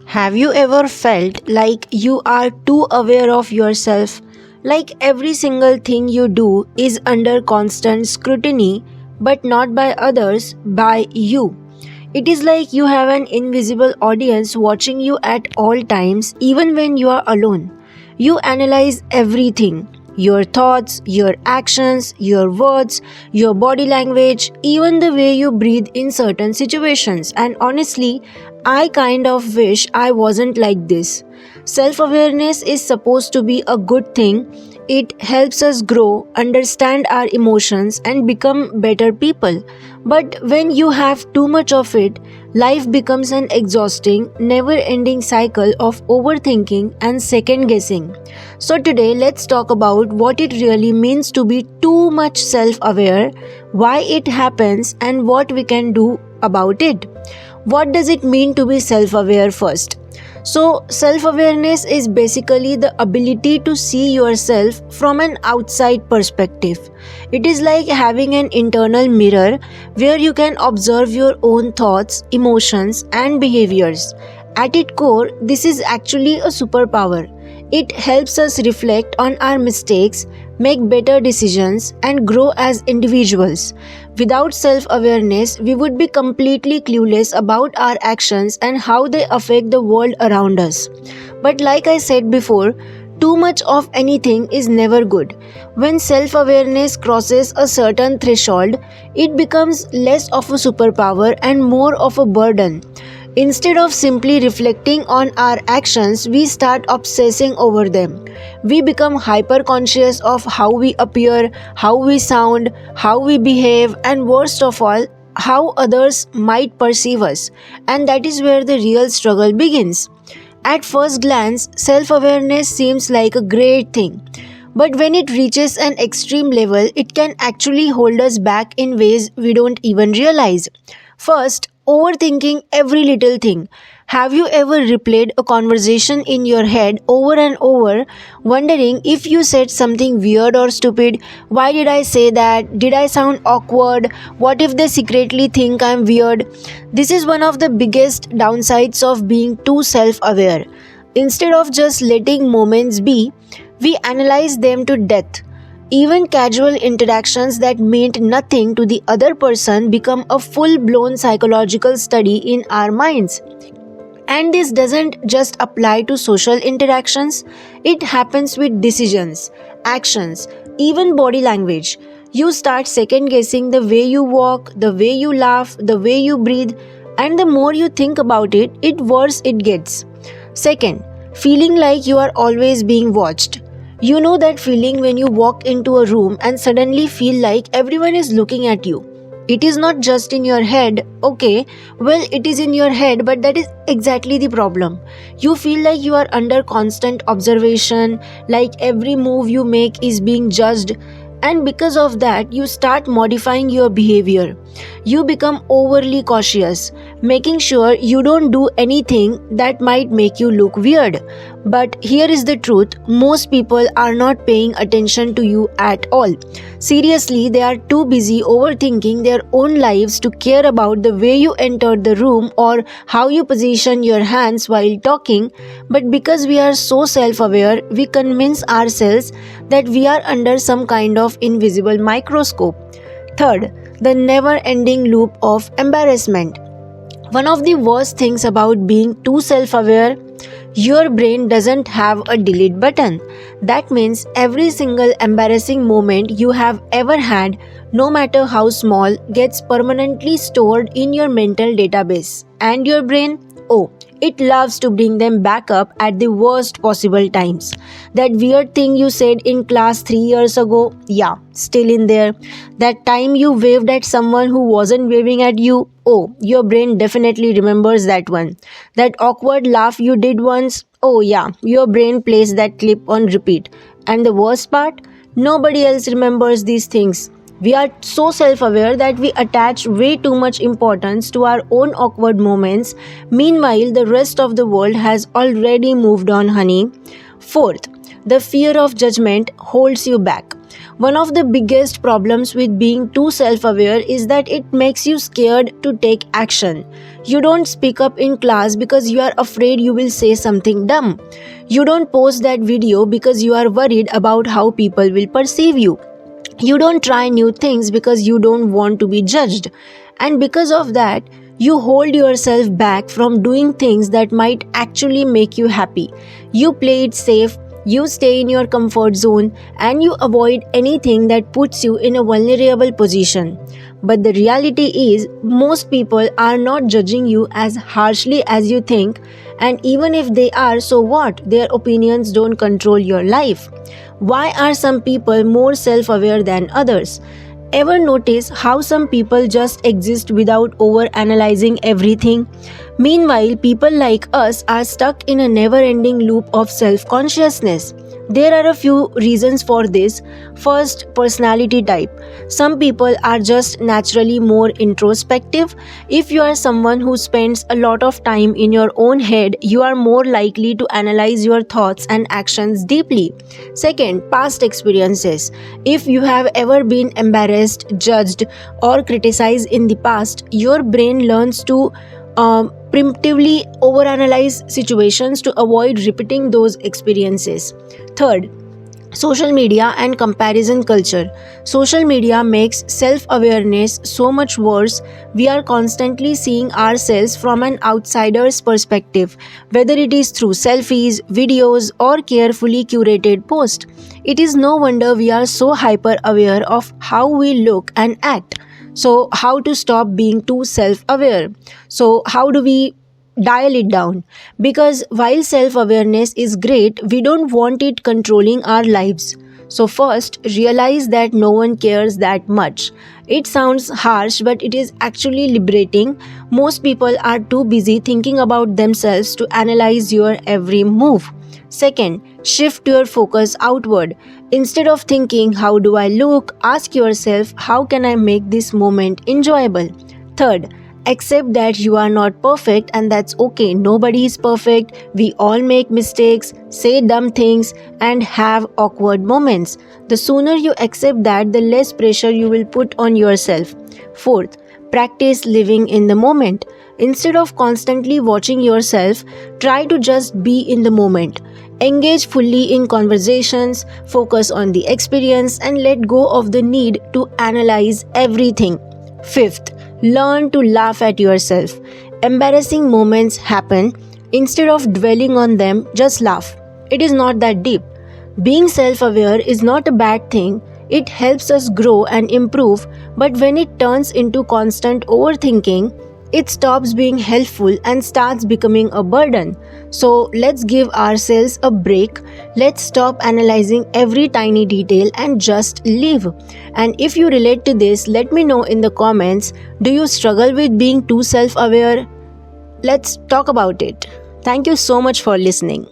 Have you ever felt like you are too aware of yourself? Like every single thing you do is under constant scrutiny, but not by others, by you. It is like you have an invisible audience watching you at all times, even when you are alone. You analyze everything, your thoughts, your actions, your words, your body language, even the way you breathe in certain situations. And honestly, I kind of wish I wasn't like this. Self awareness is supposed to be a good thing. It helps us grow, understand our emotions, and become better people. But when you have too much of it, life becomes an exhausting, never ending cycle of overthinking and second guessing. So, today let's talk about what it really means to be too much self aware, why it happens, and what we can do about it. What does it mean to be self aware first? So, self awareness is basically the ability to see yourself from an outside perspective. It is like having an internal mirror where you can observe your own thoughts, emotions, and behaviors. At its core, this is actually a superpower. It helps us reflect on our mistakes, make better decisions, and grow as individuals. Without self awareness, we would be completely clueless about our actions and how they affect the world around us. But, like I said before, too much of anything is never good. When self awareness crosses a certain threshold, it becomes less of a superpower and more of a burden. Instead of simply reflecting on our actions, we start obsessing over them. We become hyper conscious of how we appear, how we sound, how we behave, and worst of all, how others might perceive us. And that is where the real struggle begins. At first glance, self awareness seems like a great thing. But when it reaches an extreme level, it can actually hold us back in ways we don't even realize. First, overthinking every little thing. Have you ever replayed a conversation in your head over and over, wondering if you said something weird or stupid? Why did I say that? Did I sound awkward? What if they secretly think I'm weird? This is one of the biggest downsides of being too self aware. Instead of just letting moments be, we analyze them to death. Even casual interactions that meant nothing to the other person become a full blown psychological study in our minds. And this doesn't just apply to social interactions, it happens with decisions, actions, even body language. You start second guessing the way you walk, the way you laugh, the way you breathe, and the more you think about it, it worse it gets. Second, feeling like you are always being watched. You know that feeling when you walk into a room and suddenly feel like everyone is looking at you. It is not just in your head, okay, well, it is in your head, but that is exactly the problem. You feel like you are under constant observation, like every move you make is being judged, and because of that, you start modifying your behavior. You become overly cautious, making sure you don't do anything that might make you look weird. But here is the truth, most people are not paying attention to you at all. Seriously, they are too busy overthinking their own lives to care about the way you entered the room or how you position your hands while talking. But because we are so self aware, we convince ourselves that we are under some kind of invisible microscope. Third, the never ending loop of embarrassment. One of the worst things about being too self aware, your brain doesn't have a delete button. That means every single embarrassing moment you have ever had, no matter how small, gets permanently stored in your mental database. And your brain, oh, it loves to bring them back up at the worst possible times. That weird thing you said in class 3 years ago, yeah, still in there. That time you waved at someone who wasn't waving at you, oh, your brain definitely remembers that one. That awkward laugh you did once, oh yeah, your brain plays that clip on repeat. And the worst part, nobody else remembers these things. We are so self-aware that we attach way too much importance to our own awkward moments. Meanwhile, the rest of the world has already moved on, honey. Fourth, the fear of judgment holds you back. One of the biggest problems with being too self-aware is that it makes you scared to take action. You don't speak up in class because you are afraid you will say something dumb. You don't post that video because you are worried about how people will perceive you. You don't try new things because you don't want to be judged. And because of that, you hold yourself back from doing things that might actually make you happy. You play it safe, you stay in your comfort zone, and you avoid anything that puts you in a vulnerable position. But the reality is, most people are not judging you as harshly as you think, and even if they are, so what? Their opinions don't control your life. Why are some people more self aware than others? Ever notice how some people just exist without over analyzing everything? Meanwhile, people like us are stuck in a never ending loop of self consciousness. There are a few reasons for this. First, personality type. Some people are just naturally more introspective. If you are someone who spends a lot of time in your own head, you are more likely to analyze your thoughts and actions deeply. Second, past experiences. If you have ever been embarrassed, judged, or criticized in the past, your brain learns to primitively overanalyze situations to avoid repeating those experiences. Third, social media and comparison culture. Social media makes self-awareness so much worse. We are constantly seeing ourselves from an outsider's perspective, whether it is through selfies, videos, or carefully curated posts. It is no wonder we are so hyper-aware of how we look and act. So, how to stop being too self-aware? So, how do we dial it down? Because while self-awareness is great, we don't want it controlling our lives. So first, realize that no one cares that much. It sounds harsh, but it is actually liberating. Most people are too busy thinking about themselves to analyze your every move. Second, shift your focus outward. Instead of thinking, how do I look? Ask yourself, how can I make this moment enjoyable? Third, accept that you are not perfect, and that's okay. Nobody is perfect. We all make mistakes, say dumb things, and have awkward moments. The sooner you accept that, the less pressure you will put on yourself. Fourth, practice living in the moment. Instead of constantly watching yourself, try to just be in the moment. Engage fully in conversations, focus on the experience, and let go of the need to analyze everything. Fifth, learn to laugh at yourself. Embarrassing moments happen. Instead of dwelling on them, just laugh. It is not that deep. Being self-aware is not a bad thing. It helps us grow and improve, but when it turns into constant overthinking, it stops being helpful and starts becoming a burden. So let's give ourselves a break. Let's stop analyzing every tiny detail and just live. And if you relate to this, let me know in the comments. Do you struggle with being too self-aware? Let's talk about it. Thank you so much for listening.